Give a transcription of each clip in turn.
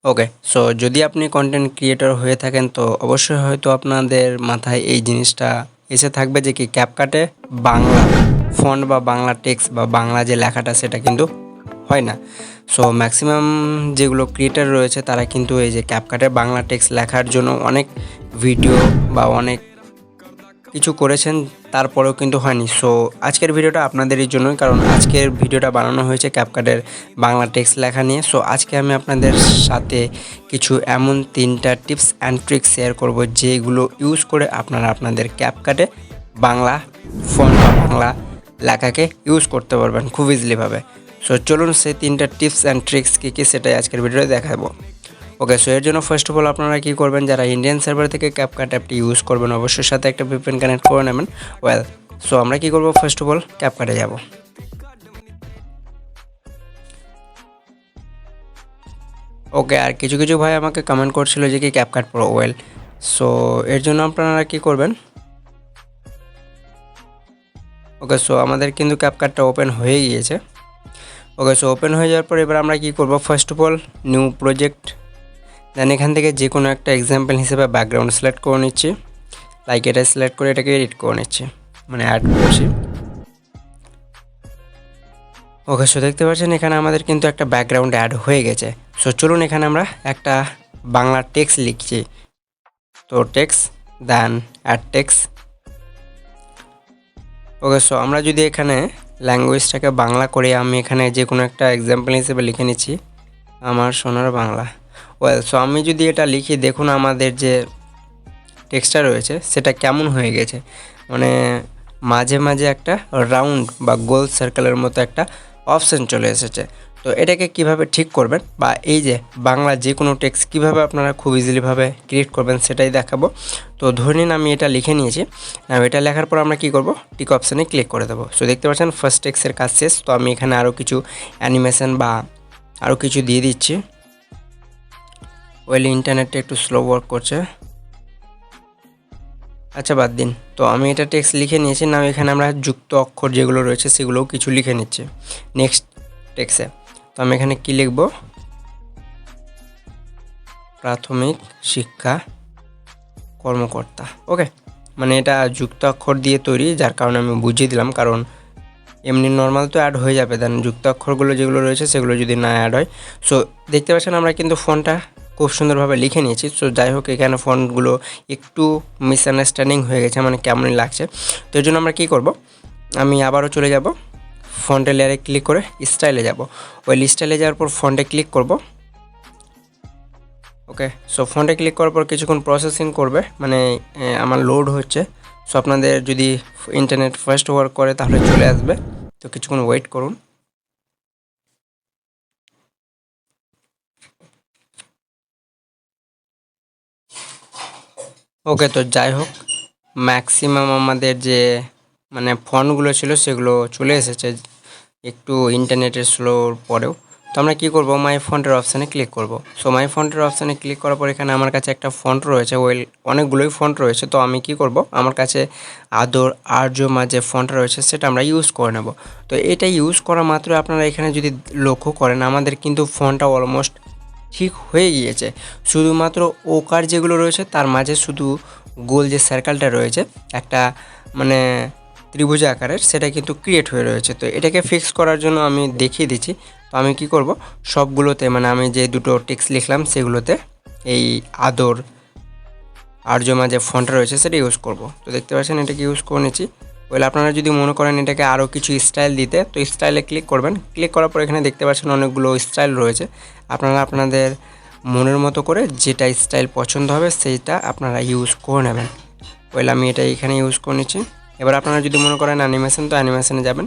ওকে, so যদি আপনি content creator হয়ে থাকেন তো অবশ্যই হয়তো আপনাদের মাথায় এই জিনিসটা এসে থাকবে যে কি ক্যাপকাটে বাংলা ফন্ট বা বাংলা টেক্সট বা বাংলা যে লেখাটা সেটা কিন্তু হয় না। সো ম্যাক্সিমাম যেগুলো ক্রিয়েটর রয়েছে তারা কিন্তু এই যে ক্যাপকাটে বাংলা টেক্সট লেখার জন্য অনেক ভিডিও বা অনেক কিছু করেছেন, তারপরেও কিন্তু হয়নি। সো আজকের ভিডিওটা আপনাদেরই জন্যই, কারণ আজকের ভিডিওটা বানানো হয়েছে ক্যাপকাটের বাংলা টেক্সট লেখা নিয়ে। সো আজকে আমি আপনাদের সাথে কিছু এমন 3টা টিপস অ্যান্ড ট্রিক্স শেয়ার করব যেগুলো ইউজ করে আপনারা আপনাদের ক্যাপকাটে বাংলা ফন্ট বা বাংলা লেখাকে ইউজ করতে পারবেন খুব ইজিলিভাবে। সো চলুন সেই 3টা টিপস অ্যান্ড ট্রিক্স কী কী সেটাই আজকের ভিডিওতে দেখাবো। ওকে, সো এর জন্য ফার্স্ট অফ অল আপনারা কী করবেন, যারা ইন্ডিয়ান সার্ভার থেকে ক্যাপকাট অ্যাপটি ইউজ করবেন অবশ্যই সাথে একটা VPN কানেক্ট করে নেবেন। ওয়েল, সো আমরা কী করবো, ফার্স্ট অফ অল ক্যাপকাটে যাব। ওকে, আর কিছু কিছু ভাই আমাকে কমেন্ট করছিল যে কি ক্যাপকাট প্রো। ওয়েল, সো এর জন্য আপনারা কী করবেন, ওকে, সো আমাদের কিন্তু ক্যাপকাটটা ওপেন হয়ে গিয়েছে। ওকে, সো ওপেন হয়ে যাওয়ার পর এবার আমরা কী করবো, first of all new project, then এখান থেকে যে কোনো একটা এক্সাম্পল হিসেবে ব্যাকগ্রাউন্ড সিলেক্ট করে নিচ্ছি। লাইক এটা সিলেক্ট করে এটাকে এডিট করে নিচ্ছি, মানে অ্যাড করছি। ওকে, সো দেখতে পাচ্ছেন এখানে আমাদের কিন্তু একটা ব্যাকগ্রাউন্ড অ্যাড হয়ে গেছে। সো চলুন এখানে আমরা একটা বাংলা টেক্সট লিখছি। তো টেক্সট দেন অ্যাড টেক্সট। ওকে, সো আমরা যদি এখানে ল্যাঙ্গুয়েজটাকে বাংলা করে আমি এখানে যে কোনো একটা এক্সাম্পল হিসেবে লিখে নিচ্ছি, আমার সোনার বাংলা। ওয়েল, সো আমি যদি এটা লিখি, দেখুন আমাদের যে টেক্সটটা রয়েছে সেটা কেমন হয়ে গেছে, মানে মাঝে মাঝে একটা রাউন্ড বা গোল সার্কেলের মতো একটা অপশান চলে এসেছে। তো এটাকে কিভাবে ঠিক করবেন বা এই যে বাংলা যে কোনো টেক্সট কীভাবে আপনারা খুব ইজিলিভাবে ক্রিয়েট করবেন সেটাই দেখাবো। তো ধরে নিন আমি এটা লিখে নিয়েছি। এটা লেখার পর আমরা কী করব, টিক অপশানে ক্লিক করে দেবো। সো দেখতে পাচ্ছেন ফার্স্ট টেক্সটের কাজ শেষ। তো আমি এখানে আরও কিছু অ্যানিমেশন বা আরও কিছু দিয়ে দিচ্ছি। ওয়েল, ইন্টারনেটটা একটু স্লো ওয়ার্ক করছে, আচ্ছা বাদ দিন। তো আমি এটা টেক্সট লিখে নিয়েছি, না এখানে আমরা যুক্ত অক্ষর যেগুলো রয়েছে সেগুলোও কিছু লিখে নিচ্ছি নেক্সট টেক্সে। তো আমি এখানে কী লিখব, প্রাথমিক শিক্ষা কর্মকর্তা। ওকে, মানে এটা যুক্ত অক্ষর দিয়ে তৈরি, যার কারণে আমি বুঝিয়ে দিলাম, কারণ এমনি নর্মাল তো অ্যাড হয়ে যাবে, দেন যুক্ত অক্ষরগুলো যেগুলো রয়েছে সেগুলো যদি না অ্যাড হয়। সো দেখতে পাচ্ছেন আমরা কিন্তু ফন্টটা খুব সুন্দরভাবে লিখে নিয়েছি। সো যাই হোক, এখানে ফন্টগুলো একটু মিসআন্ডারস্ট্যান্ডিং হয়ে গেছে, মানে কেমনই লাগছে। তো এর জন্য আমরা কী করব, আমি আবারও চলে যাব ফন্টে লেয়ারে ক্লিক করে স্টাইলে যাব। ওই স্টাইলে যাওয়ার পর ফন্টে ক্লিক করব। ওকে, সো ফন্টে ক্লিক করার পর কিছুক্ষণ প্রসেসিং করবে, মানে আমার লোড হচ্ছে। সো আপনাদের যদি ইন্টারনেট ফাস্ট ওয়ার্ক করে তাহলে চলে আসবে, তো কিছুক্ষণ ওয়েট করুন। ওকে, তো যাই হোক, ম্যাক্সিমাম আমাদের যে মানে ফন্টগুলো ছিল সেগুলো চলে এসেছে একটু ইন্টারনেটের স্লোর পরেও। তো আমরা কী করবো, মাই ফন্টের অপশানে ক্লিক করব। সো মাই ফন্টের অপশানে ক্লিক করার পর এখানে আমার কাছে একটা ফন্ট রয়েছে। ওয়েল, অনেকগুলোই ফন্ট রয়েছে। তো আমি কি করব, আমার কাছে আদর আর্যমা যে ফন্টটা রয়েছে সেটা আমরা ইউজ করে নেব। তো এটা ইউজ করা মাত্র আপনারা এখানে যদি লক্ষ্য করেন আমাদের কিন্তু ফন্টটা অলমোস্ট ঠিক হয়ে গিয়েছে। শুধুমাত্র ওকার যেগুলো রয়েছে তার মাঝে শুধু গোল যে সার্কেলটা রয়েছে একটা মানে ত্রিভুজ আকারের, সেটা কিন্তু ক্রিয়েট হয়ে রয়েছে। তো এটাকে ফিক্স করার জন্য আমি দেখিয়ে দিচ্ছি। তো আমি কি করব, সবগুলোতে মানে আমি যে দুটো টেক্সট লিখলাম সেগুলোতে এই আদর আর্যমা যে ফন্টটা রয়েছে সেটা ইউজ করব। তো দেখতে পাচ্ছেন এটাকে ইউজ করে নিচ্ছি। ওয়েল, আপনারা যদি মনে করেন এটাকে আরও কিছু স্টাইল দিতে, তো স্টাইলে ক্লিক করবেন। ক্লিক করার পর এখানে দেখতে পাচ্ছেন অনেকগুলো স্টাইল রয়েছে। আপনারা আপনাদের মনের মতো করে যেটা স্টাইল পছন্দ হবে সেইটা আপনারা ইউজ করে নেবেন। ওয়েল, আমি এটা এখানে ইউজ করে নিচ্ছি। এবার আপনারা যদি মনে করেন অ্যানিমেশন, তো অ্যানিমেশনে যাবেন।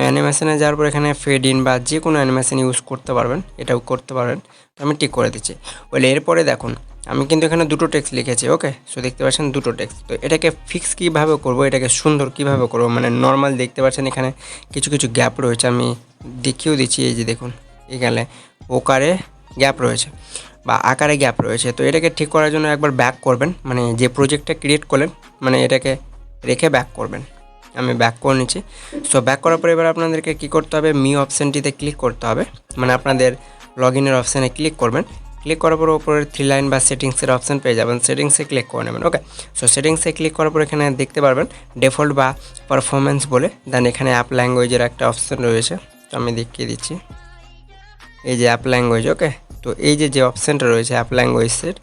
অ্যানিমেশনে যাওয়ার পর এখানে ফেড ইন বা যে কোনো অ্যানিমেশন ইউজ করতে পারবেন, এটাও করতে পারবেন। তো আমি টিক করে দিচ্ছি। ওয়েল, এরপরে দেখুন আমি কিন্তু এখানে দুটো টেক্সট লিখেছি। ওকে, সো দেখতে পাচ্ছেন দুটো টেক্সট। তো এটাকে ফিক্স কীভাবে করব, এটাকে সুন্দর কীভাবে করব, মানে নর্মাল দেখতে পাচ্ছেন এখানে কিছু কিছু গ্যাপ রয়েছে, আমি দেখিয়েও দিচ্ছি। এই যে দেখুন এখানে ওকারে গ্যাপ রয়েছে বা আকারে গ্যাপ রয়েছে। তো এটাকে ঠিক করার জন্য একবার ব্যাক করবেন, মানে যে প্রজেক্টটা ক্রিয়েট করলেন মানে এটাকে রেখে ব্যাক করবেন। আমি ব্যাক করে নিচ্ছি। সো ব্যাক করার পর এবার আপনাদেরকে কী করতে হবে, মি অপশানটিতে ক্লিক করতে হবে, মানে আপনাদের লগইনের অপশানে ক্লিক করবেন। ক্লিক করার পর উপরে 3 লাইন বা সেটিংসের অপশান পেয়ে যাবেন, সেটিংসে ক্লিক করে নেবেন। ওকে, সো সেটিংসে ক্লিক করার পর এখানে দেখতে পারবেন ডিফল্ট বা পারফরমেন্স বলে, দেন এখানে অ্যাপ ল্যাঙ্গুয়েজের একটা অপশান রয়েছে, তো আমি দেখিয়ে দিচ্ছি। এই যে অ্যাপ ল্যাঙ্গুয়েজ, ওকে, তো এই যে অপশানটা রয়েছে অ্যাপ ল্যাঙ্গুয়েজের,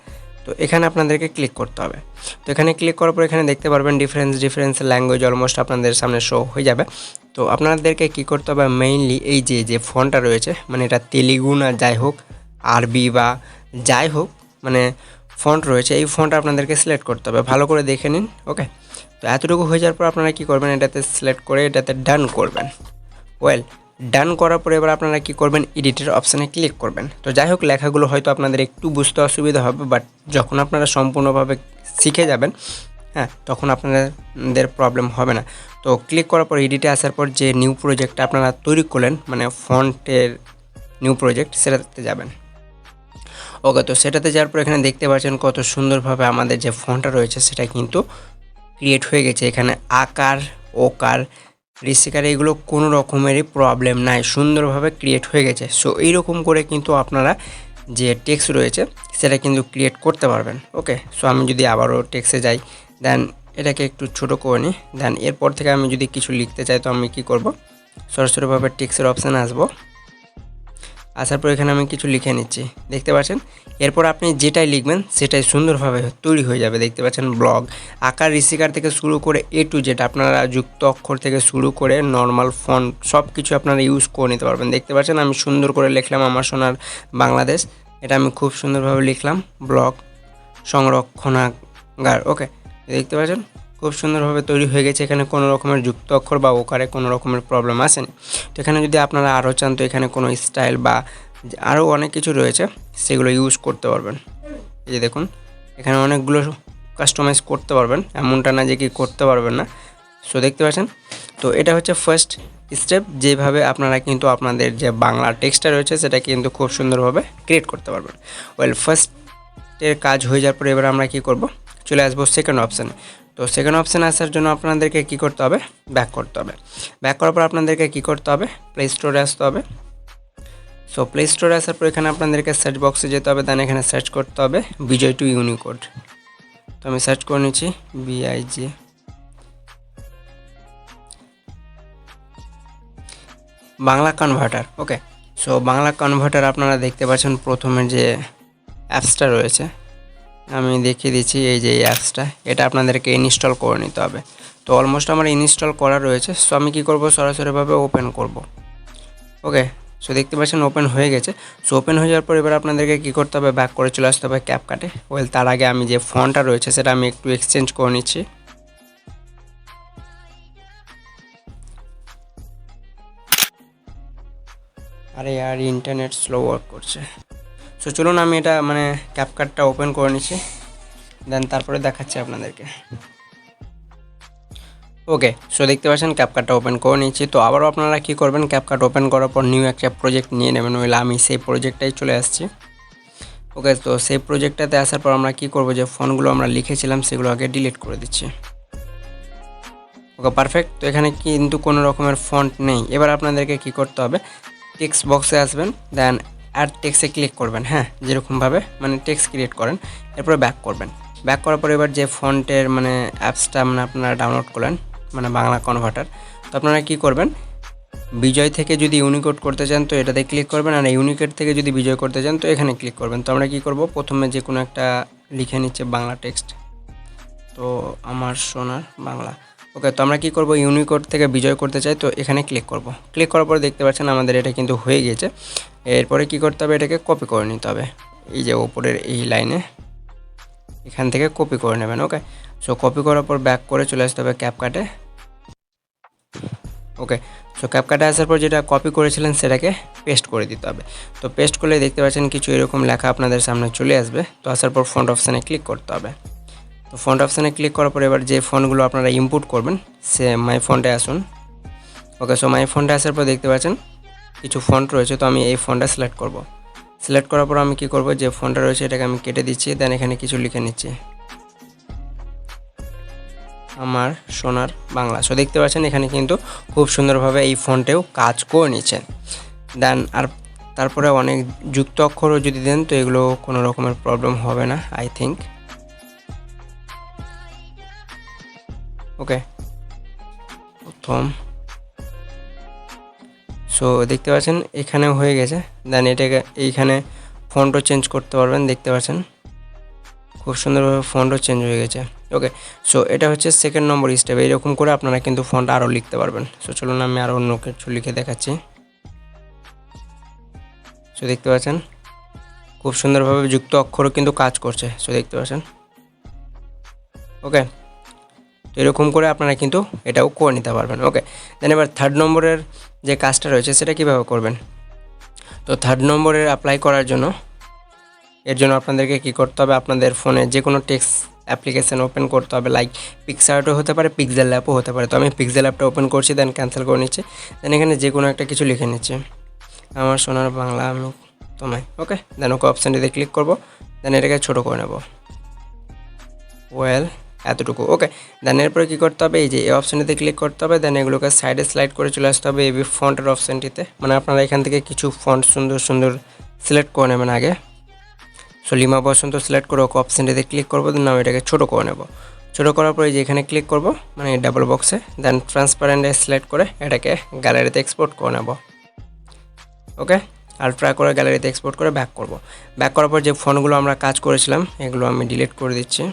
তো এখানে আপনাদেরকে ক্লিক করতে হবে। তো এখানে ক্লিক করার পর এখানে দেখতে পারবেন ডিফারেন্স ল্যাঙ্গুয়েজ অলমোস্ট আপনাদের সামনে শো হয়ে যাবে। তো আপনাদেরকে কী করতে হবে, মেইনলি এই যে ফন্টটা রয়েছে, মানে এটা তেলেগু না যাই হোক, আরবি বা যাই হোক, মানে ফন্ট রয়েছে, এই ফন্ট আপনাদেরকে সিলেক্ট করতে হবে, ভালো করে দেখে নিন। ওকে, তো এতটুকু হয়ে যাওয়ার পর আপনারা কী করবেন, এটাতে সিলেক্ট করে এটাতে ডান করবেন। ওয়েল, ডান করার পরে এবার আপনারা কী করবেন, এডিটের অপশানে ক্লিক করবেন। তো যাই হোক, লেখাগুলো হয়তো আপনাদের একটু বুঝতে অসুবিধা হবে, বাট যখন আপনারা সম্পূর্ণভাবে শিখে যাবেন, হ্যাঁ, তখন আপনাদের প্রবলেম হবে না। তো ক্লিক করার পর এডিটে আসার পর যে নিউ প্রজেক্টটা আপনারা তৈরি করলেন, মানে ফন্টের নিউ প্রজেক্ট, সেটাতে যাবেন। ওকে, তো সেটাতে যাওয়ার পর এখানে দেখতে পাচ্ছেন কত সুন্দরভাবে আমাদের যে ফন্টটা রয়েছে সেটা কিন্তু ক্রিয়েট হয়ে গেছে। এখানে আকার, ওকার, রিসিকার এগুলো কোনো রকমেরই প্রবলেম নাই, সুন্দরভাবে ক্রিয়েট হয়ে গেছে। সো এইরকম করে কিন্তু আপনারা যে টেক্সট রয়েছে সেটা কিন্তু ক্রিয়েট করতে পারবেন। ওকে, সো আমি যদি আবারও টেক্সটে যাই, দেন এটাকে একটু ছোটো করে নিই, দেন এরপর থেকে আমি যদি কিছু লিখতে চাই তো আমি কি করব, সরাসরিভাবে টেক্সটের অপশানে আসবো। আসার পর এখানে আমি কিছু লিখে নিচ্ছি, দেখতে পাচ্ছেন। এরপর আপনি যেটাই লিখবেন সেটাই সুন্দরভাবে তৈরি হয়ে যাবে, দেখতে পাচ্ছেন। ব্লগ, আকার, রিসিকার থেকে শুরু করে এ টু জেড আপনারা যুক্ত অক্ষর থেকে শুরু করে নর্মাল ফন্ট সব কিছু আপনারা ইউজ করে নিতে পারবেন। দেখতে পাচ্ছেন আমি সুন্দর করে লিখলাম আমার সোনার বাংলাদেশ, এটা আমি খুব সুন্দরভাবে লিখলাম, ব্লগ সংরক্ষণাগার। ওকে, দেখতে পাচ্ছেন খুব সুন্দরভাবে তৈরি হয়ে গেছে, এখানে কোনো রকমের যুক্ত অক্ষর বা ওকারে কোনো রকমের প্রবলেম আসেনি। তো এখানে যদি আপনারা আরও চান তো এখানে কোনো স্টাইল বা আরও অনেক কিছু রয়েছে, সেগুলো ইউজ করতে পারবেন। এই যে দেখুন, এখানে অনেকগুলো কাস্টমাইজ করতে পারবেন, এমনটা না যে কি করতে পারবেন না। সো দেখতে পাচ্ছেন, তো এটা হচ্ছে ফার্স্ট স্টেপ, যেভাবে আপনারা কিন্তু আপনাদের যে বাংলা টেক্সটটা রয়েছে সেটা কিন্তু খুব সুন্দরভাবে ক্রিয়েট করতে পারবেন। ওয়েল, ফার্স্টের কাজ হয়ে যাওয়ার পরে এবার আমরা কী করব, চলে আসবো সেকেন্ড অপশানে। তো সেকেন্ড অপশানে আসার জন্য আপনাদেরকে কী করতে হবে, ব্যাক করতে হবে। ব্যাক করার পর আপনাদেরকে কী করতে হবে, প্লে স্টোরে আসতে হবে। সো প্লে স্টোরে আসার পর এখানে আপনাদেরকে সার্চ বক্সে যেতে হবে, দেন এখানে সার্চ করতে হবে বিজয় টু ইউনিকোড। তো আমি সার্চ করে নিচ্ছি BIJ, বাংলা কনভার্টার। ওকে, সো বাংলা কনভার্টার আপনারা দেখতে পাচ্ছেন প্রথমে যে অ্যাপসটা রয়েছে, আমি দেখিয়ে দিচ্ছি। এই যে এই অ্যাপসটা, এটা আপনাদেরকে ইনস্টল করে নিতে হবে। তো অলমোস্ট আমার ইনস্টল করা রয়েছে, সো আমি কী করব, সরাসরিভাবে ওপেন করব। ওকে, সো দেখতে পাচ্ছেন ওপেন হয়ে গেছে। সো ওপেন হয়ে যাওয়ার পর এবার আপনাদেরকে কী করতে হবে, ব্যাক করে চলে আসতে হবে ক্যাপকাটে। ওয়েল, তার আগে আমি যে ফন্টটা রয়েছে সেটা আমি একটু এক্সচেঞ্জ করে নিচ্ছি। আরে আর ইন্টারনেট স্লো ওয়ার্ক করছে। সো চলুন আমি এটা মানে ক্যাপকাটটা ওপেন করে নিচ্ছি, দেন তারপরে দেখাচ্ছি আপনাদেরকে। ওকে, সো দেখতে পাচ্ছেন ক্যাপকাটটা ওপেন করে নিচ্ছি। তো আবারও আপনারা কী করবেন, ক্যাপকাট ওপেন করার পর নিউ একটা প্রজেক্ট নিয়ে নেবেন। ওইলে আমি সেই প্রজেক্টটাই চলে আসছি। ওকে, তো সেই প্রজেক্টটাতে আসার পর আমরা কী করবো, যে ফন্টগুলো আমরা লিখেছিলাম সেগুলো আগে ডিলিট করে দিচ্ছি। ওকে, পারফেক্ট। তো এখানে কিন্তু কোনো রকমের ফন্ট নেই। এবার আপনাদেরকে কী করতে হবে, টেক্সট বক্সে আসবেন, দেন অ্যাড টেক্সটে ক্লিক করবেন। হ্যাঁ, যেরকমভাবে মানে টেক্সট ক্রিয়েট করেন, এরপরে ব্যাক করবেন। ব্যাক করার পর এবার যে ফন্টের মানে অ্যাপসটা মানে আপনারা ডাউনলোড করলেন, মানে বাংলা কনভার্টার, তো আপনারা কী করবেন, বিজয় থেকে যদি ইউনিকোড করতে চান তো এটাতে ক্লিক করবেন, আর ইউনিকোড থেকে যদি বিজয় করতে চান তো এখানে ক্লিক করবেন। তো আমরা কী করব, প্রথমে যে কোনো একটা লিখে নিচ্ছে বাংলা টেক্সট, তো আমার সোনার বাংলা। ওকে, তো আমরা কী করব, ইউনিকোড থেকে বিজয় করতে চাই তো এখানে ক্লিক করব। ক্লিক করার পর দেখতে পাচ্ছেন আমাদের এটা কিন্তু হয়ে গেছে। এরপরে কী করতে হবে, এটাকে কপি করে নিতে হবে, এই যে ওপরের এই লাইনে এখান থেকে কপি করে নেবেন। ওকে, সো কপি করার পর ব্যাক করে চলে আসতে হবে ক্যাপকাটে। ওকে, সো ক্যাপকাটে আসার পর যেটা কপি করেছিলেন সেটাকে পেস্ট করে দিতে হবে। তো পেস্ট করলে দেখতে পাচ্ছেন কিছু এরকম লেখা আপনাদের সামনে চলে আসবে। তো আসার পর ফন্ট অপশানে ক্লিক করতে হবে। তো ফন্ট অপশানে ক্লিক করার পর এবার যে ফন্টগুলো আপনারা ইনপুট করবেন সে মাই ফন্টে আসুন। ওকে, সো মাই ফন্টে আসার পর দেখতে পাচ্ছেন কিছু ফন্ট রয়েছে, তো আমি এই ফন্টটা সিলেক্ট করব। সিলেক্ট করার পর আমি কী করব, যে ফন্টটা রয়েছে এটাকে আমি কেটে দিচ্ছি, দেন এখানে কিছু লিখে নিচ্ছি, আমার সোনার বাংলা। সো দেখতে পাচ্ছেন এখানে কিন্তু খুব সুন্দরভাবে এই ফন্টেও কাজ করে নিচ্ছে। দেন আর তারপরে অনেক যুক্ত অক্ষরও যদি দেন তো এগুলো কোনো রকমের প্রবলেম হবে না আই থিঙ্ক। ওকে, প্রথম সো দেখতে পাচ্ছেন এখানে হয়ে গেছে। দেন এটাকে এইখানে ফন্টও চেঞ্জ করতে পারবেন, দেখতে পাচ্ছেন খুব সুন্দরভাবে ফন্টও চেঞ্জ হয়ে গেছে। ওকে, সো এটা হচ্ছে সেকেন্ড নম্বর স্টেপ। এইরকম করে আপনারা কিন্তু ফন্ট আরও লিখতে পারবেন। সো চলুন আমি আরও অন্য কিছু লিখে দেখাচ্ছি। সো দেখতে পাচ্ছেন খুব সুন্দরভাবে যুক্ত অক্ষরও কিন্তু কাজ করছে। সো দেখতে পাচ্ছেন। ওকে, তো এরকম করে আপনারা কিন্তু এটাও করে নিতে পারবেন। ওকে, দেন এবার থার্ড নম্বরের যে কাজটা রয়েছে সেটা কীভাবে করবেন। তো থার্ড নম্বরের অ্যাপ্লাই করার জন্য এর জন্য আপনাদেরকে কী করতে হবে, আপনাদের ফোনে যে কোনো টেক্সট অ্যাপ্লিকেশান ওপেন করতে হবে। লাইক পিক্সআর্টও হতে পারে, পিক্সেল ল্যাবও হতে পারে। তো আমি পিক্সেল ল্যাবটা ওপেন করছি, দেন ক্যান্সেল করে নিচ্ছি। দেন এখানে যে কোনো একটা কিছু লিখে নিচ্ছি, আমার সোনার বাংলা আমি তোমায়। ওকে, দেন ওকে অপশানটিতে ক্লিক করবো। দেন এটাকে ছোটো করে নেব, ওয়েল এতটুকু। ওকে, দেন এরপরে কী করতে হবে, এই যে এই অপশানটিতে ক্লিক করতে হবে। দেন এগুলোকে সাইডে স্লাইড করে চলে আসতে হবে এবি ফন্টের অপশানটিতে। মানে আপনারা এখান থেকে কিছু ফন্ট সুন্দর সুন্দর সিলেক্ট করে নেবেন আগে। সো লিমা বসন্ত সিলেক্ট করে ওকে অপশানটিতে ক্লিক করবো। দেন আমি এটাকে ছোটো করে নেব। ছোটো করার পরে যে এখানে ক্লিক করব, মানে ডাবল বক্সে। দেন ট্রান্সপারেন্টে সিলেক্ট করে এটাকে গ্যালারিতে এক্সপোর্ট করে নেব। ওকে, আলট্রা করে গ্যালারিতে এক্সপোর্ট করে ব্যাক করব। ব্যাক করার পর যে ফন্টগুলো আমরা কাজ করেছিলাম এগুলো আমি ডিলিট করে দিচ্ছি।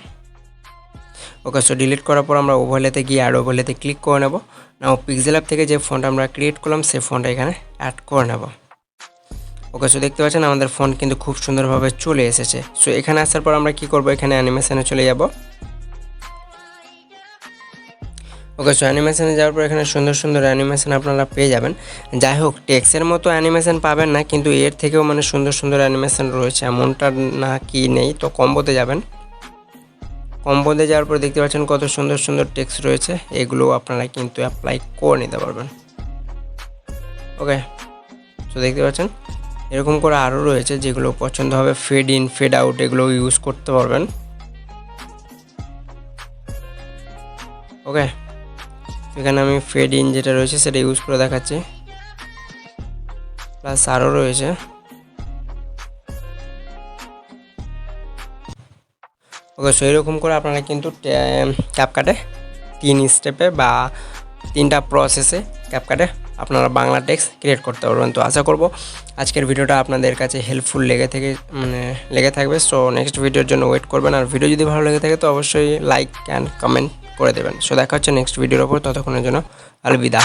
ওকে, সো ডিলিট করার পর আমরা ওভারলেতে গিয়ে অ্যাড ওভারলেতে ক্লিক করে নেব। নাও পিক্সেল অ্যাপ থেকে যে ফন্ট আমরা ক্রিয়েট করলাম সেই ফন্টটা এখানে অ্যাড করে নেব। ওকে, সো দেখতে পাচ্ছেন আমাদের ফন্ট কিন্তু খুব সুন্দরভাবে চলে এসেছে। সো এখানে আসার পর আমরা কি করব, এখানে অ্যানিমেশনে চলে যাব। ওকে, সো অ্যানিমেশনে যাওয়ার পর এখানে সুন্দর সুন্দর অ্যানিমেশন আপনারা পেয়ে যাবেন। যাই হোক, টেক্সের মতো অ্যানিমেশন পাবেন না, কিন্তু এর থেকেও মানে সুন্দর সুন্দর অ্যানিমেশন রয়েছে, এমনটা না কি নেই। তো কম্বোতে যাবেন, কম্বোতে যাওয়ার পর দেখতে পাচ্ছেন কত সুন্দর সুন্দর টেক্সট রয়েছে, এগুলো আপনারা কিন্তু অ্যাপ্লাই করে নিতে পারবেন। ওকে, সো দেখতে পাচ্ছেন এরকম করে আরও রয়েছে যেগুলো পছন্দ হবে। ফেড ইন ফেড আউট এগুলো ইউজ করতে পারবেন। ওকে, এখানে আমি ফেড ইন যেটা রয়েছে সেটা ইউজ করে দেখাচ্ছি, প্লাস আরও রয়েছে। ওকে, সো এরকম করে আপনারা কিন্তু ক্যাপকাটে 3 স্টেপে বা 3টা প্রসেসে ক্যাপকাটে আপনারা বাংলা টেক্সট ক্রিয়েট করতে পারবেন। তো আশা করব আজকের ভিডিওটা আপনাদের কাছে হেল্পফুল লেগে থাকবে। সো নেক্সট ভিডিওর জন্য ওয়েট করবেন। আর ভিডিও যদি ভালো লেগে থাকে তো অবশ্যই লাইক অ্যান্ড কমেন্ট করে দেবেন। সো দেখা হচ্ছে নেক্সট ভিডিওর ওপর, ততক্ষণের জন্য আলবিদা।